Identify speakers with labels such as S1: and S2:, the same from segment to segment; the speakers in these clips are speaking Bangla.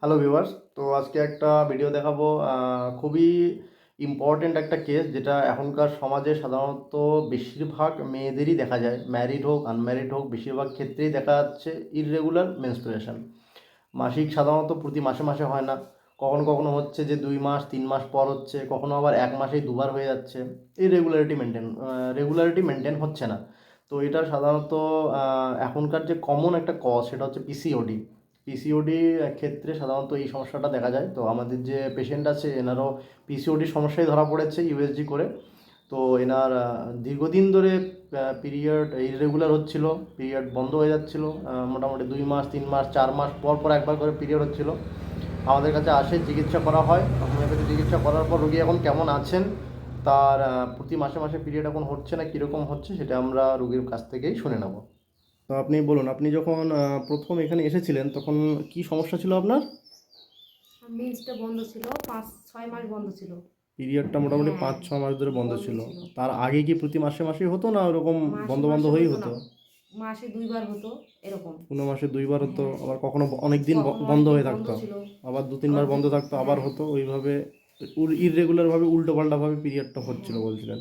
S1: হ্যালো ভিউয়ার্স, তো আজকে একটা ভিডিও দেখাবো। খুবই ইম্পর্ট্যান্ট একটা কেস, যেটা এখনকার সমাজে সাধারণত বেশিরভাগ মেয়েদেরই দেখা যায়। ম্যারিড হোক আনম্যারিড হোক, বেশিরভাগ ক্ষেত্রেই দেখা যাচ্ছে ইররেগুলার মেনস্ট্রুয়েশন। মাসিক সাধারণত প্রতি মাসে মাসে হয় না, কখনো কখনো হচ্ছে যে 2 মাস 3 মাস পর হচ্ছে, কখনো আবার এক মাসেই দুবার হয়ে যাচ্ছে। এই রেগুলারিটি মেনটেন হচ্ছে না। তো এটা সাধারণত এখনকার যে কমন একটা কজ, সেটা হচ্ছে পিসিওডি। পিসিওডি ক্ষেত্রে সাধারণত এই সমস্যাটা দেখা যায়। তো আমাদের যে পেশেন্ট আছে, এনারও পিসিওডির সমস্যায় ধরা পড়েছে ইউএসজি করে। তো এনার দীর্ঘদিন ধরে পিরিয়ড ইরেগুলার হচ্ছিল, পিরিয়ড বন্ধ হয়ে যাচ্ছিল। মোটামুটি 2 মাস 3 মাস 4 মাস পর পর একবার করে পিরিয়ড হচ্ছিল। আমাদের কাছে আসে, চিকিৎসা করা হয়। হোমিওপ্যাথি চিকিৎসা করার পর রোগী এখন কেমন আছেন, তার প্রতি মাসে মাসে পিরিয়ড এখন হচ্ছে না কীরকম হচ্ছে, সেটা আমরা রোগীর কাছ থেকেই শুনে নেব। তো আপনি বলুন, আপনি যখন প্রথম এখানে এসেছিলেন তখন কি সমস্যা ছিল আপনার?
S2: মেন্সটা বন্ধ ছিল, 5-6 মাস বন্ধ ছিল।
S1: পিরিয়ডটা মোটামুটি
S2: হ্যাঁ,
S1: 5-6 মাস ধরে বন্ধ
S2: বন্ধ
S1: ছিল।
S2: ছিল।
S1: তার আগে কি প্রতি মাসে মাসেই হতো, না ওরকম
S2: মাসে
S1: বন্ধ বন্ধ
S2: মাসে
S1: হয়েই
S2: হতো না,
S1: হতো?
S2: মাসে 2 বার হতো এরকম।
S1: কোনো মাসে 2 বার হতো,
S2: হ্যাঁ,
S1: আবার কখনো অনেক দিন
S2: কখনো
S1: বন্ধ
S2: অনেকদিন
S1: হয়ে
S2: বন্ধ
S1: থাকতো,
S2: ছিল।
S1: আবার
S2: আবার
S1: 2-3 বার বন্ধ থাকতো, আবার
S2: হ্যাঁ,
S1: হতো। ওইভাবে ইররেগুলারভাবে উল্টোপাল্টাভাবে পিরিয়ডটা হচ্ছিল
S2: হ্যাঁ,
S1: বলছিলেন।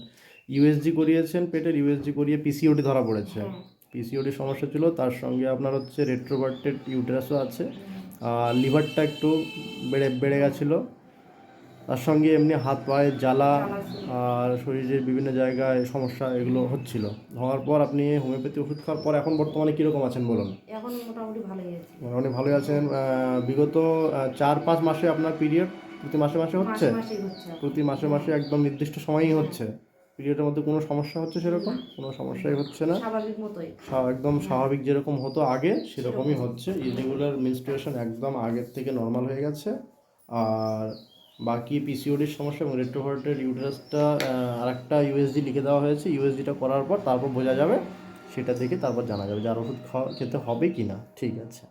S1: ইউএসজি করিয়েছেন পেটের, ইউএসজি করিয়ে পিসিওডি ধরা পড়েছে।
S2: হ্যাঁ,
S1: পিসিওডি সমস্যা ছিল, তার সঙ্গে আপনার হচ্ছে রেট্রোভার্টেড ইউটেরাসও আছে।
S2: হুম,
S1: লিভারটা একটু বেড়ে বেড়ে
S2: হ্যাঁ,
S1: গেছিলো। তার সঙ্গে এমনি হাত পায়ের জ্বালা
S2: জ্বালা ছিল।
S1: আর শরীরের বিভিন্ন জায়গায় সমস্যা, এগুলো
S2: হ্যাঁ,
S1: হচ্ছিল। হওয়ার পর আপনি হোমিওপ্যাথি ওষুধ খাওয়ার পর এখন বর্তমানে কীরকম আছেন বলুন?
S2: এখন মোটামুটি ভালোই আছি।
S1: মোটামুটি ভালোই আছেন। বিগত 4-5 মাসে আপনার পিরিয়ড প্রতি মাসে মাসে হচ্ছে?
S2: মাসে মাসেই হচ্ছে এখন।
S1: প্রতি মাসে
S2: হ্যাঁ,
S1: মাসে একদম নির্দিষ্ট সময়ই
S2: হ্যাঁ,
S1: হচ্ছে? পিরিয়ডের মধ্যে কোনো সমস্যা হচ্ছে সেরকম?
S2: না,
S1: কোনো সমস্যাই হচ্ছে না।
S2: স্বাভাবিক মতোই।
S1: একদম
S2: হ্যাঁ,
S1: স্বাভাবিক যেরকম হতো আগে সেরকমই
S2: সেরকমই।
S1: হচ্ছে। ইরেগুলার মেনস্ট্রুয়েশন একদম আগের থেকে নর্মাল হয়ে গেছে। আর বাকি পিসিওডির সমস্যা এবং রেট্রোভার্টেড ইউটেরাসটা আরেকটা ইউএসজি লিখে দেওয়া হয়েছে। ইউএসজিটা করার পর তারপর বোঝা যাবে, সেটা দেখে তারপর জানা যাবে যে আর ওষুধ খেতে হবে কি না। ঠিক আছে।